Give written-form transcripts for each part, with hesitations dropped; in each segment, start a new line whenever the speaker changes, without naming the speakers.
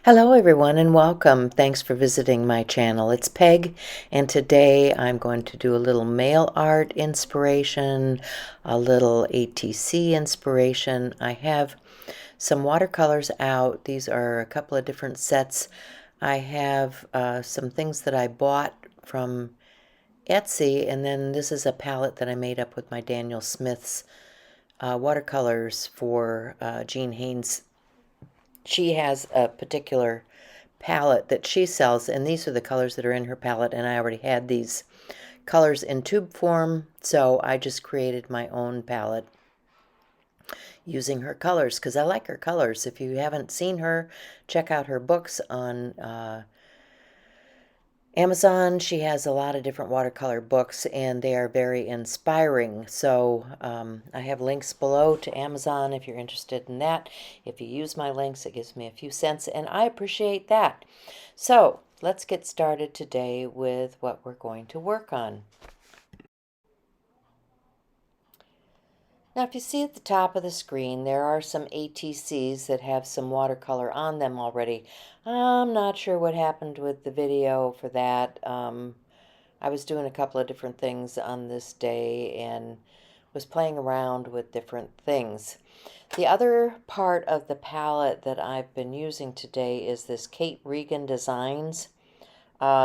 Hello everyone and welcome. Thanks for visiting my channel. It's Peg and today I'm going to do a little mail art inspiration, a little ATC inspiration. I have some watercolors out. These are a couple of different sets. I have some things that I bought from Etsy, and then this is a palette that I made up with my Daniel Smith's watercolors for Jean Haynes. She has a particular palette that she sells, and these are the colors that are in her palette, and I already had these colors in tube form, so I just created my own palette using her colors because I like her colors. If you haven't seen her, check out her books on Amazon. She has a lot of different watercolor books and they are very inspiring. So I have links below to Amazon if you're interested in that. If you use my links, it gives me a few cents and I appreciate that. So let's get started today with what we're going to work on. Now, if you see at the top of the screen, there are some ATCs that have some watercolor on them already. I'm not sure what happened with the video for that. I was doing a couple of different things on this day and was playing around with different things. The other part of the palette that I've been using today is this Kate Regan Designs.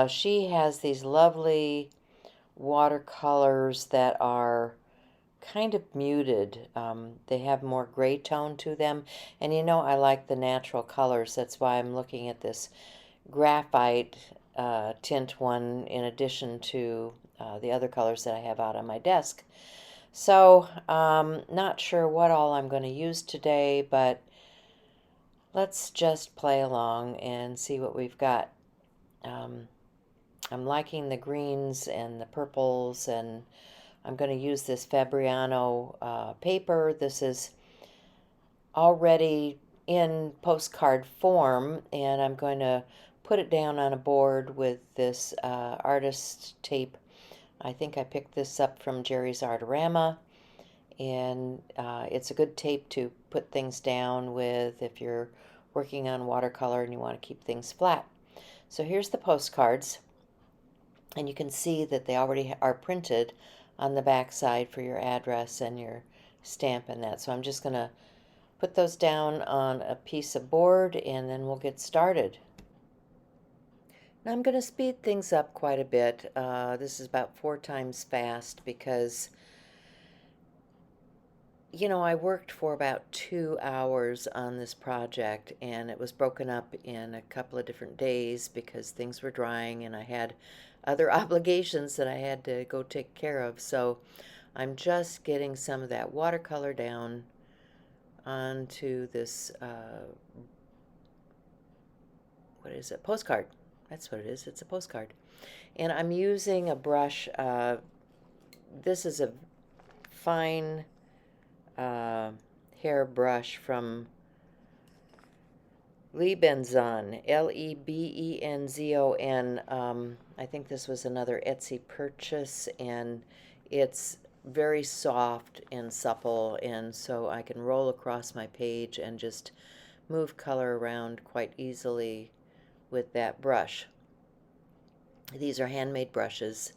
She has these lovely watercolors that are kind of muted. They have more gray tone to them, and you know I like the natural colors. That's why I'm looking at this graphite tint one in addition to the other colors that I have out on my desk. So not sure what all I'm going to use today, but let's just play along and see what we've got. I'm liking the greens and the purples, and I'm going to use this Fabriano paper. This is already in postcard form, and I'm going to put it down on a board with this artist tape. I think I picked this up from Jerry's Artorama, and it's a good tape to put things down with if you're working on watercolor and you want to keep things flat. So here's the postcards, and you can see that they already are printed on the back side for your address and your stamp and that. So I'm just going to put those down on a piece of board and then we'll get started. Now I'm going to speed things up quite a bit. This is about 4 times fast because you know, I worked for about 2 hours on this project and it was broken up in a couple of different days because things were drying and I had other obligations that I had to go take care of. So I'm just getting some of that watercolor down onto this, what is it? Postcard. That's what it is. It's a postcard. And I'm using a brush. This is a fine hair brush from Lebenzon, Lebenzon. I think this was another Etsy purchase, and it's very soft and supple, and so I can roll across my page and just move color around quite easily with that brush. These are handmade brushes,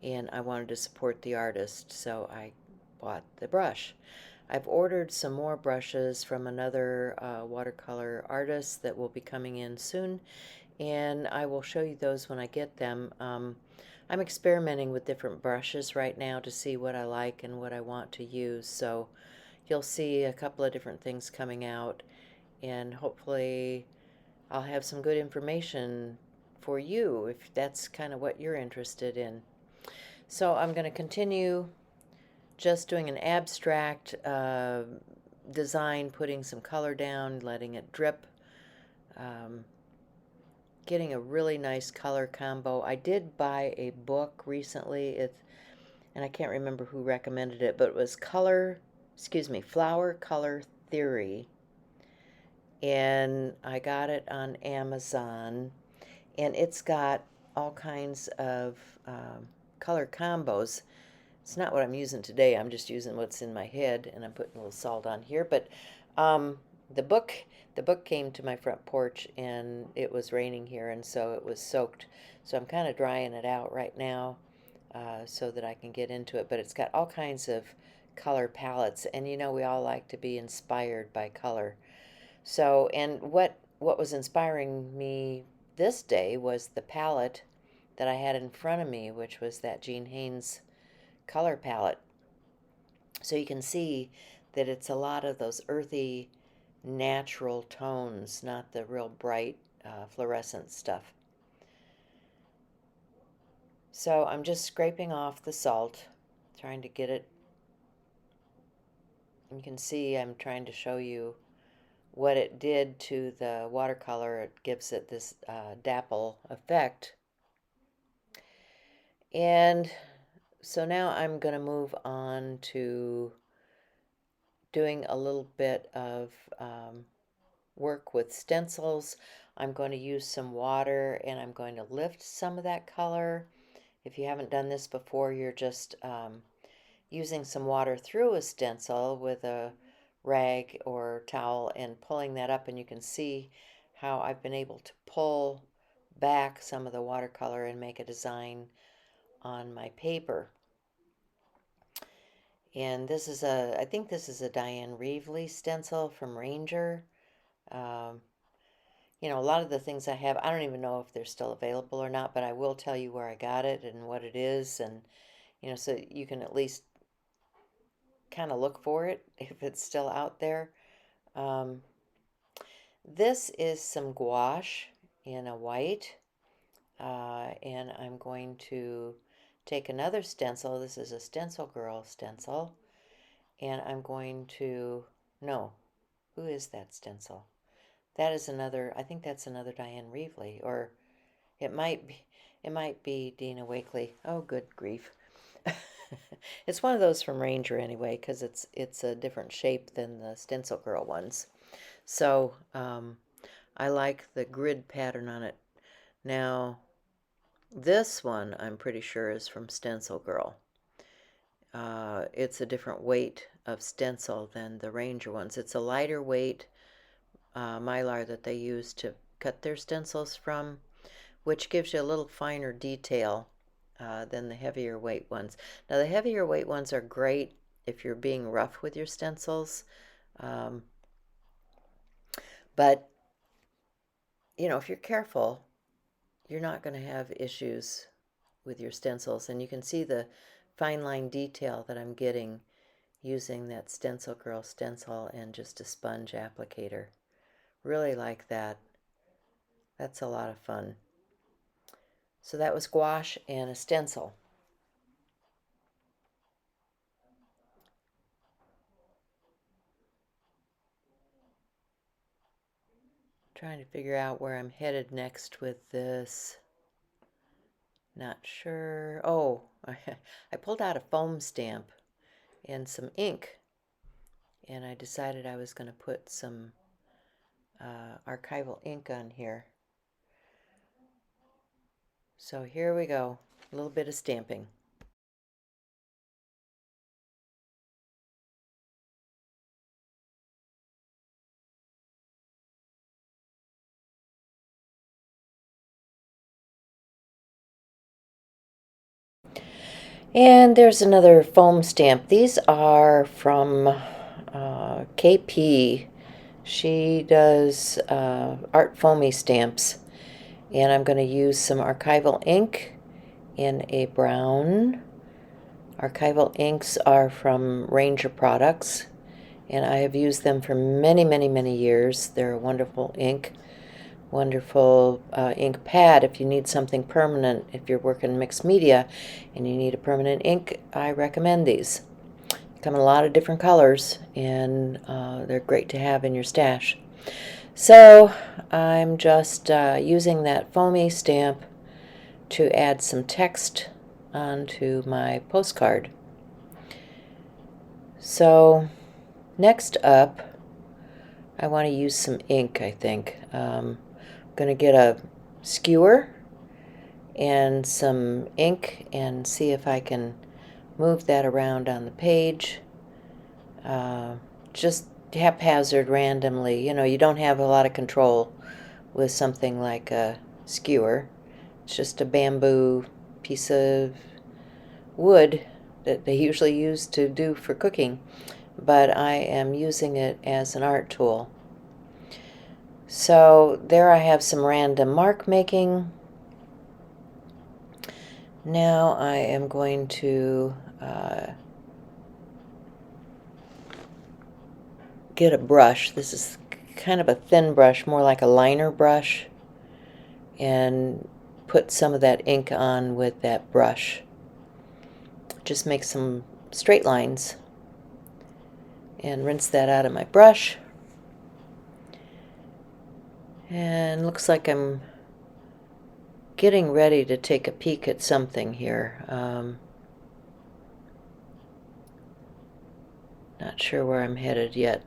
and I wanted to support the artist, so I bought the brush. I've ordered some more brushes from another watercolor artist that will be coming in soon, and I will show you those when I get them. I'm experimenting with different brushes right now to see what I like and what I want to use, so you'll see a couple of different things coming out, and hopefully I'll have some good information for you if that's kind of what you're interested in. So I'm going to continue just doing an abstract design, putting some color down, letting it drip, getting a really nice color combo. I did buy a book recently, and I can't remember who recommended it, but it was Flower Color Theory, and I got it on Amazon, and it's got all kinds of color combos. It's not what I'm using today. I'm just using what's in my head, and I'm putting a little salt on here. But the book the book came to my front porch and it was raining here, and so it was soaked. So I'm kind of drying it out right now, so that I can get into it. But it's got all kinds of color palettes, and you know we all like to be inspired by color. So, and what was inspiring me this day was the palette that I had in front of me, which was that Jean Haynes color palette. So you can see that it's a lot of those earthy, natural tones, not the real bright fluorescent stuff. So I'm just scraping off the salt, trying to get it. You can see I'm trying to show you what it did to the watercolor. It gives it this dapple effect. And so now I'm going to move on to doing a little bit of work with stencils. I'm going to use some water and I'm going to lift some of that color. If you haven't done this before, you're just using some water through a stencil with a rag or towel and pulling that up, and you can see how I've been able to pull back some of the watercolor and make a design on my paper. And this is I think this is a Diane Reevely stencil from Ranger. Um, you know, a lot of the things I have, I don't even know if they're still available or not, but I will tell you where I got it and what it is, and, you know, so you can at least kind of look for it if it's still out there. Um, this is some gouache in a white, and I'm going to take another stencil. This is a Stencil Girl stencil, and I'm going to, no, who is that stencil? That is another, I think that's another Diane Reevely, or it might be Dina Wakley. Oh, good grief. It's one of those from Ranger anyway, because it's a different shape than the Stencil Girl ones. So I like the grid pattern on it. Now, this one I'm pretty sure is from Stencil Girl. It's a different weight of stencil than the Ranger ones. It's a lighter weight mylar that they use to cut their stencils from, which gives you a little finer detail than the heavier weight ones. Now the heavier weight ones are great if you're being rough with your stencils, but you know, if you're careful, you're not going to have issues with your stencils. And you can see the fine line detail that I'm getting using that Stencil Girl stencil and just a sponge applicator. Really like that. That's a lot of fun. So that was gouache and a stencil. Trying to figure out where I'm headed next with this. Not sure. Oh, I pulled out a foam stamp and some ink, and I decided I was going to put some archival ink on here. So here we go, a little bit of stamping. And there's another foam stamp. These are from KP. She does art foamy stamps. And I'm going to use some archival ink in a brown. Archival inks are from Ranger Products, and I have used them for many, many, many years. They're a wonderful ink. Wonderful ink pad if you need something permanent. If you're working mixed media and you need a permanent ink, I recommend these. Come in a lot of different colors, and they're great to have in your stash. So I'm just using that foamy stamp to add some text onto my postcard. So next up, I want to use some ink, I think. I'm going to get a skewer and some ink and see if I can move that around on the page. Just haphazard randomly. You know, you don't have a lot of control with something like a skewer. It's just a bamboo piece of wood that they usually use to do for cooking, but I am using it as an art tool. So there I have some random mark making. Now I am going to get a brush. This is kind of a thin brush, more like a liner brush, and put some of that ink on with that brush. Just make some straight lines and rinse that out of my brush. And looks like I'm getting ready to take a peek at something here. Not sure where I'm headed yet.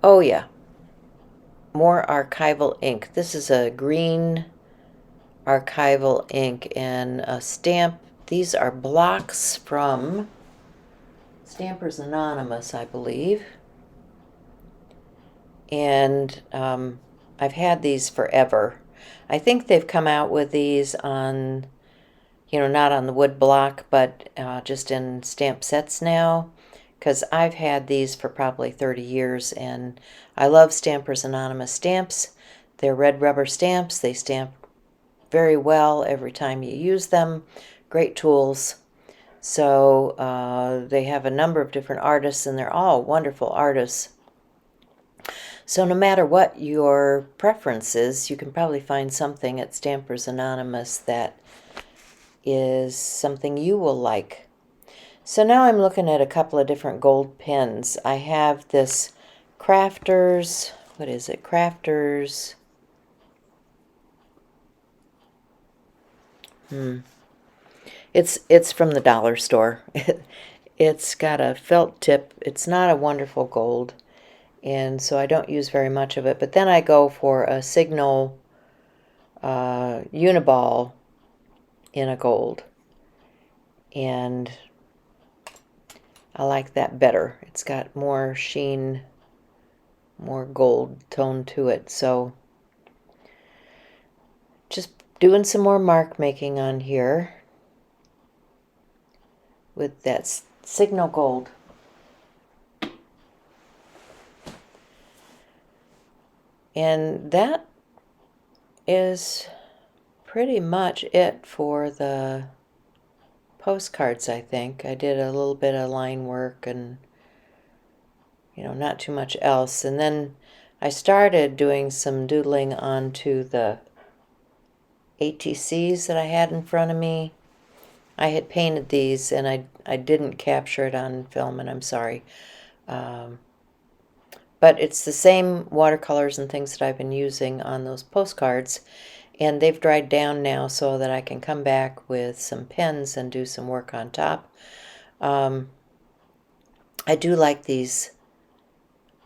Oh yeah, more archival ink. This is a green archival ink and a stamp. These are blocks from Stampers Anonymous, I believe. And I've had these forever. I think they've come out with these on, you know, not on the wood block, but just in stamp sets now, because I've had these for probably 30 years, and I love Stampers Anonymous stamps. They're red rubber stamps. They stamp very well every time you use them. Great tools. So they have a number of different artists, and they're all wonderful artists. So no matter what your preference is, you can probably find something at Stampers Anonymous that is something you will like. So now I'm looking at a couple of different gold pens. I have this Crafters, what is it? Crafters. It's from the dollar store. It's got a felt tip. It's not a wonderful gold, and so I don't use very much of it. But then I go for a Signal Uniball in a gold, and I like that better. It's got more sheen, more gold tone to it. So just doing some more mark making on here with that Signal Gold. And that is pretty much it for the postcards, I think. I did a little bit of line work and, you know, not too much else. And then I started doing some doodling onto the ATCs that I had in front of me. I had painted these and I didn't capture it on film, and I'm sorry. But it's the same watercolors and things that I've been using on those postcards, and they've dried down now so that I can come back with some pens and do some work on top. I do like these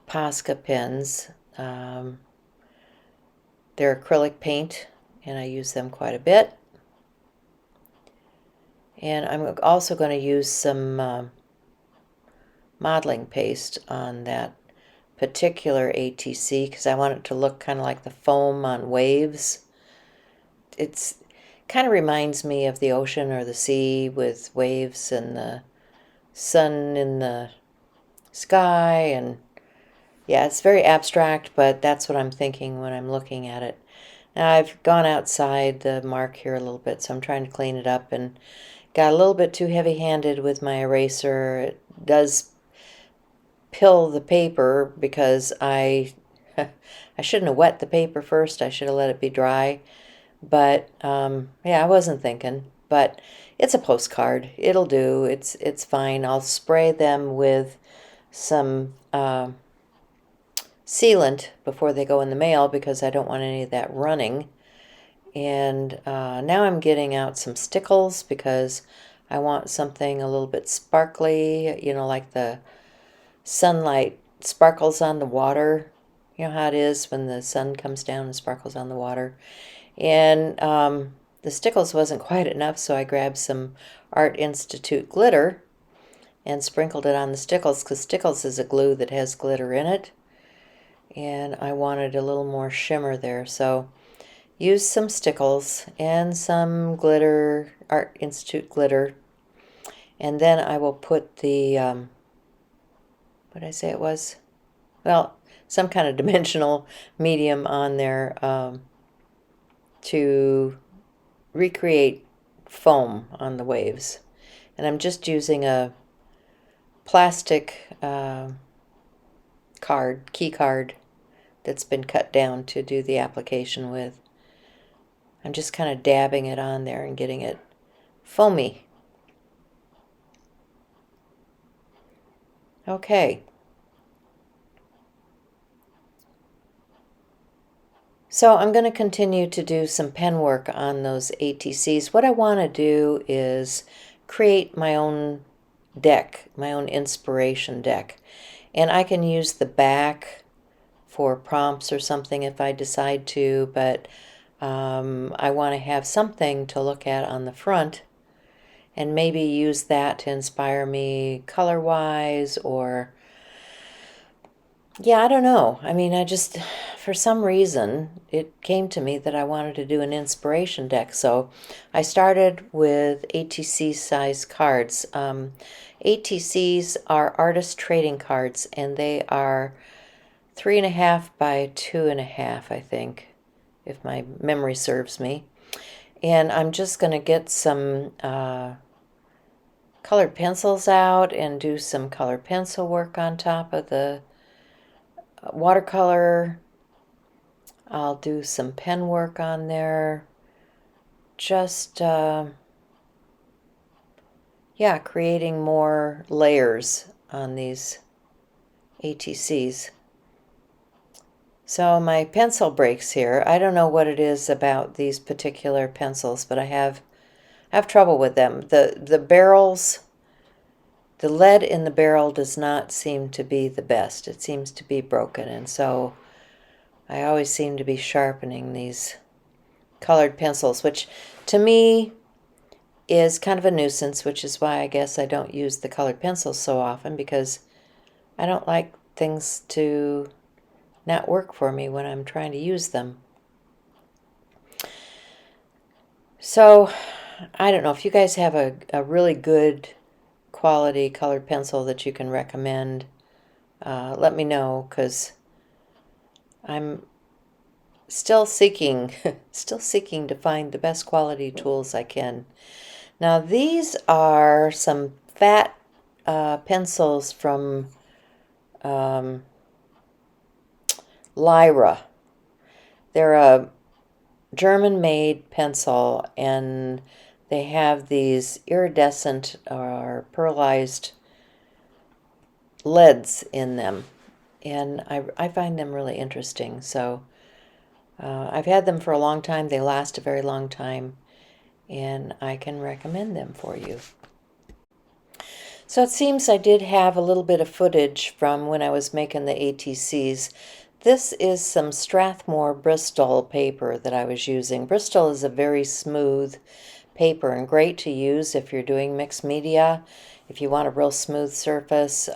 Posca pens. They're acrylic paint, and I use them quite a bit. And I'm also going to use some modeling paste on that particular ATC because I want it to look kind of like the foam on waves. It's kind of reminds me of the ocean or the sea with waves and the sun in the sky, and yeah, it's very abstract, but that's what I'm thinking when I'm looking at it. Now I've gone outside the mark here a little bit, so I'm trying to clean it up and got a little bit too heavy-handed with my eraser. It does pill the paper because I shouldn't have wet the paper first. I should have let it be dry. But yeah, I wasn't thinking. But it's a postcard. It'll do. It's fine. I'll spray them with some sealant before they go in the mail because I don't want any of that running. And now I'm getting out some stickles because I want something a little bit sparkly, you know, like the sunlight sparkles on the water. You know how it is when the sun comes down and sparkles on the water. And the stickles wasn't quite enough, so I grabbed some Art Institute glitter and sprinkled it on the stickles because stickles is a glue that has glitter in it. And I wanted a little more shimmer there, so use some stickles and some glitter, Art Institute glitter. And then I will put the, what did I say it was? Well, some kind of dimensional medium on there to recreate foam on the waves. And I'm just using a plastic key card that's been cut down to do the application with. I'm just kind of dabbing it on there and getting it foamy. Okay. So I'm going to continue to do some pen work on those ATCs. What I want to do is create my own deck, my own inspiration deck. And I can use the back for prompts or something if I decide to, but I want to have something to look at on the front and maybe use that to inspire me color-wise, or yeah, I don't know. I mean, for some reason, it came to me that I wanted to do an inspiration deck. So I started with ATC size cards. ATCs are artist trading cards, and they are 3.5 by 2.5, I think, if my memory serves me. And I'm just going to get some colored pencils out and do some colored pencil work on top of the watercolor. I'll do some pen work on there. Just, yeah, creating more layers on these ATCs. So my pencil breaks here. I don't know what it is about these particular pencils, but I have trouble with them. The barrels, the lead in the barrel does not seem to be the best. It seems to be broken, and so I always seem to be sharpening these colored pencils, which to me is kind of a nuisance, which is why I guess I don't use the colored pencils so often, because I don't like things to not work for me when I'm trying to use them. So I don't know if you guys have a really good quality colored pencil that you can recommend. Let me know, because I'm still seeking to find the best quality tools I can. Now these are some fat pencils from Lyra. They're a German-made pencil, and they have these iridescent or pearlized leads in them, and I find them really interesting. So I've had them for a long time. They last a very long time, and I can recommend them for you. So it seems I did have a little bit of footage from when I was making the ATCs. This is some Strathmore Bristol paper that I was using. Bristol is a very smooth paper and great to use if you're doing mixed media. If you want a real smooth surface,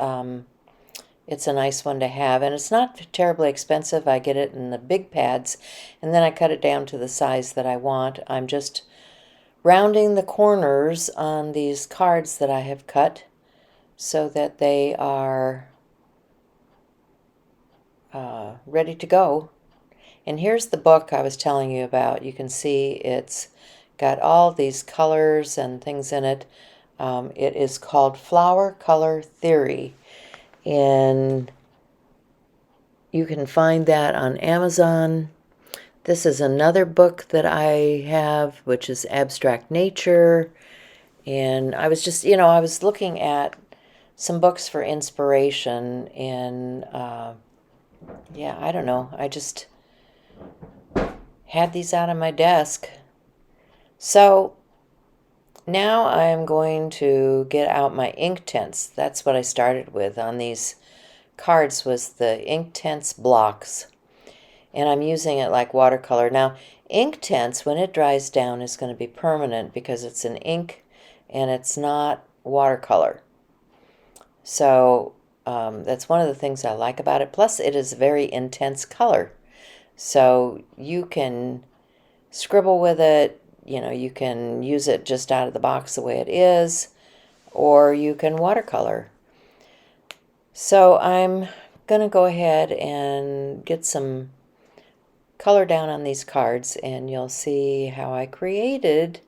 it's a nice one to have. And it's not terribly expensive. I get it in the big pads, and then I cut it down to the size that I want. I'm just rounding the corners on these cards that I have cut so that they are ready to go. And here's the book I was telling you about. You can see it's got all these colors and things in it. It is called Flower Color Theory, and you can find that on Amazon. This is another book that I have, which is Abstract Nature. And I was just, I was looking at some books for inspiration, and yeah, I don't know. I just had these out on my desk. So now I'm going to get out my Inktense. That's what I started with on these cards, was the Inktense blocks. And I'm using it like watercolor. Now, Inktense, when it dries down, is going to be permanent because it's an ink and it's not watercolor. So that's one of the things I like about it. Plus, it is a very intense color. So you can scribble with it, you can use it just out of the box the way it is, or you can watercolor. So I'm going to go ahead and get some color down on these cards, and you'll see how I created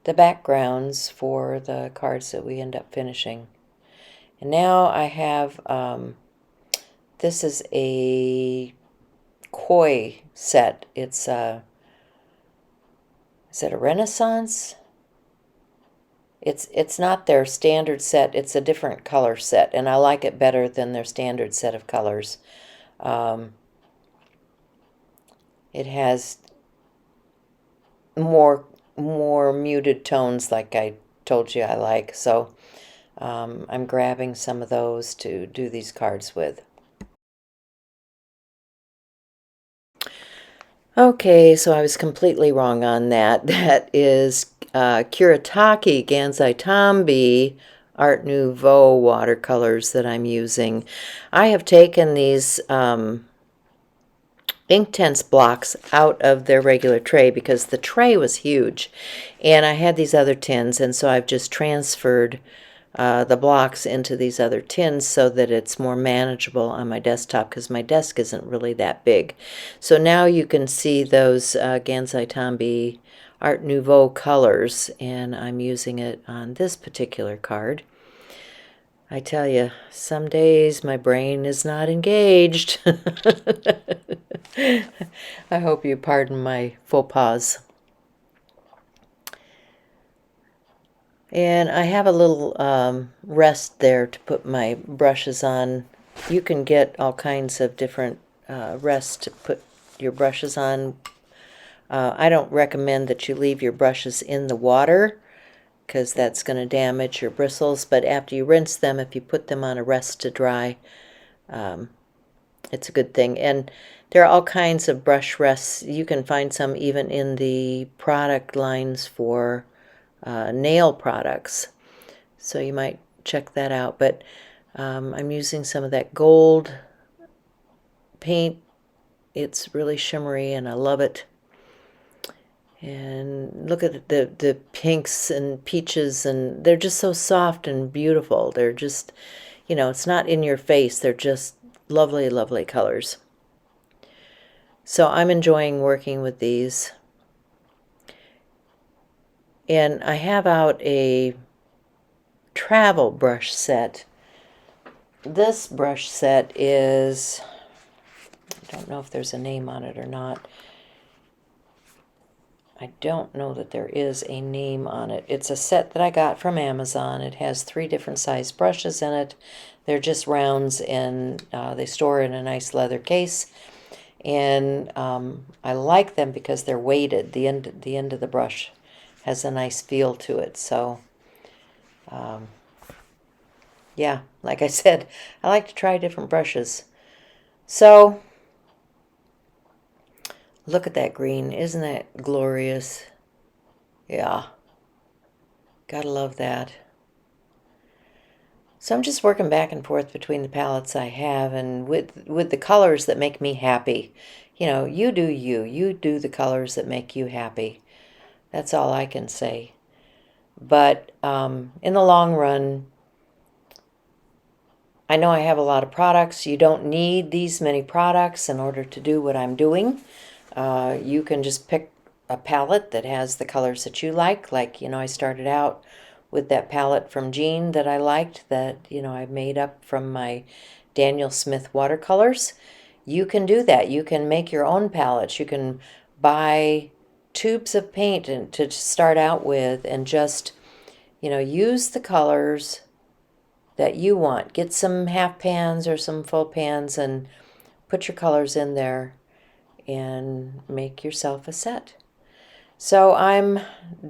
the backgrounds for the cards that we end up finishing. And now I have, this is a koi set. It's is it a Renaissance? It's not their standard set. It's a different color set, and I like it better than their standard set of colors. It has more muted tones, like I told you I like. So I'm grabbing some of those to do these cards with. Okay, so I was completely wrong on that. That is Kuretake Gansai Tambi Art Nouveau watercolors that I'm using. I have taken these Inktense blocks out of their regular tray because the tray was huge, and I had these other tins, and so I've just transferred the blocks into these other tins so that it's more manageable on my desktop, because my desk isn't really that big. So now you can see those Gansai Tambi Art Nouveau colors, and I'm using it on this particular card. I tell you, some days my brain is not engaged. I hope you pardon my faux pas. And I have a little rest there to put my brushes on. You can get all kinds of different rests to put your brushes on. I don't recommend that you leave your brushes in the water, because that's going to damage your bristles. But after you rinse them, if you put them on a rest to dry, it's a good thing. And there are all kinds of brush rests. You can find some even in the product lines for nail products. So you might check that out. But I'm using some of that gold paint. It's really shimmery and I love it. And look at the pinks and peaches, and they're just so soft and beautiful. They're just, it's not in your face. They're just lovely, lovely colors. So I'm enjoying working with these. And I have out a travel brush set. This brush set is, I don't know if there's a name on it or not. I don't know that there is a name on it. It's a set that I got from Amazon. It has 3 different size brushes in it. They're just rounds, and they store in a nice leather case. And I like them because they're weighted. The end of the brush has a nice feel to it. So yeah, like I said, I like to try different brushes. So look at that green. Isn't that glorious? Yeah. Gotta love that. So I'm just working back and forth between the palettes I have, and with the colors that make me happy. You do you. You do the colors that make you happy. That's all I can say. But in the long run, I know I have a lot of products. You don't need these many products in order to do what I'm doing. You can just pick a palette that has the colors that you like. Like, I started out with that palette from Jean that I liked, that, I made up from my Daniel Smith watercolors. You can do that. You can make your own palettes. You can buy tubes of paint to start out with, and just, use the colors that you want. Get some half pans or some full pans and put your colors in there and make yourself a set. So I'm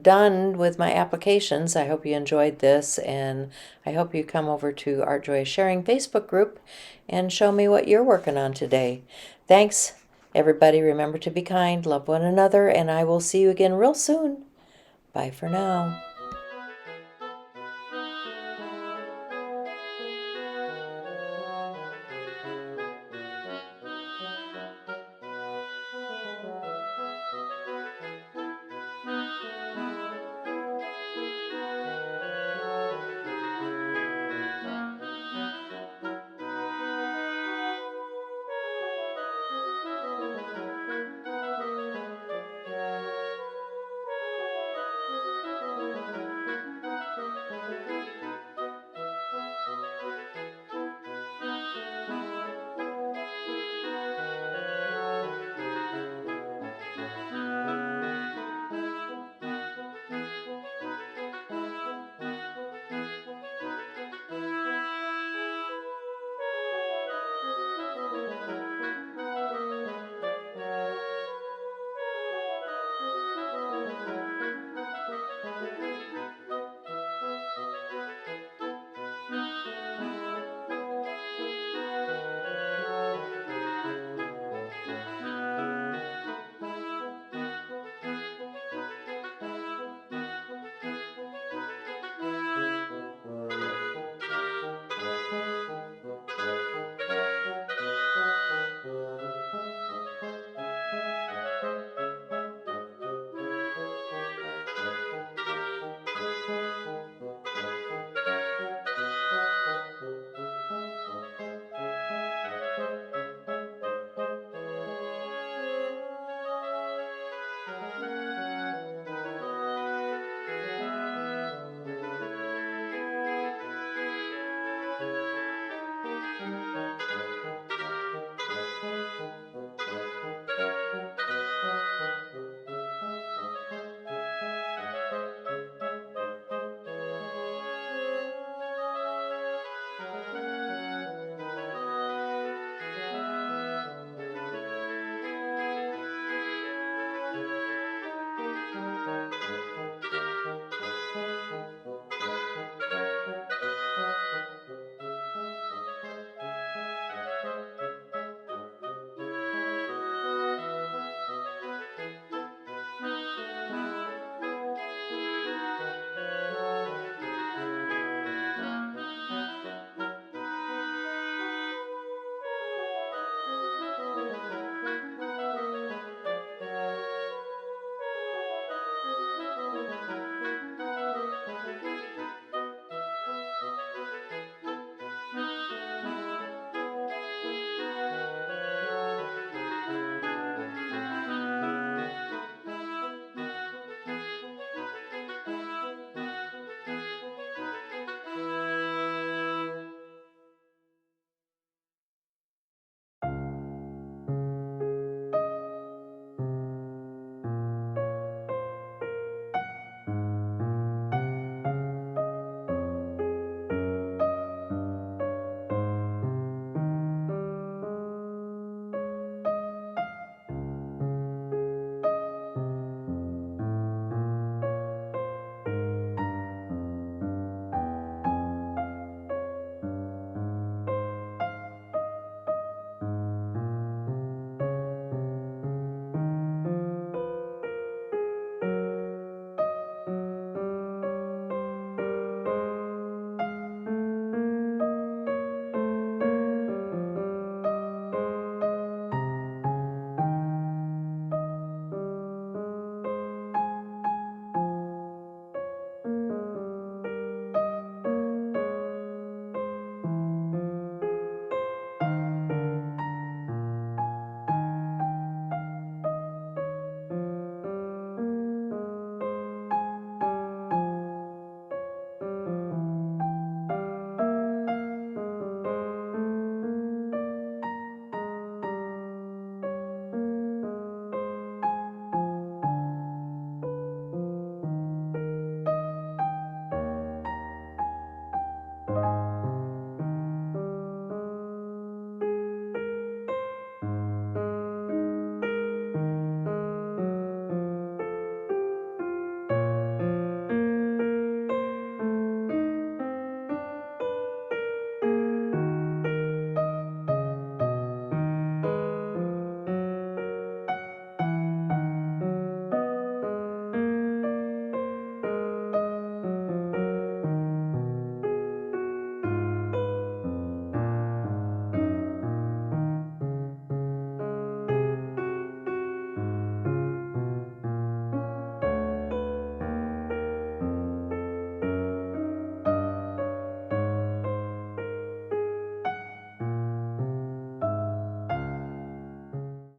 done with my applications. I hope you enjoyed this, and I hope you come over to Art Joy Sharing Facebook group and show me what you're working on today. Thanks, everybody. Remember to be kind, love one another, and I will see you again real soon. Bye for now.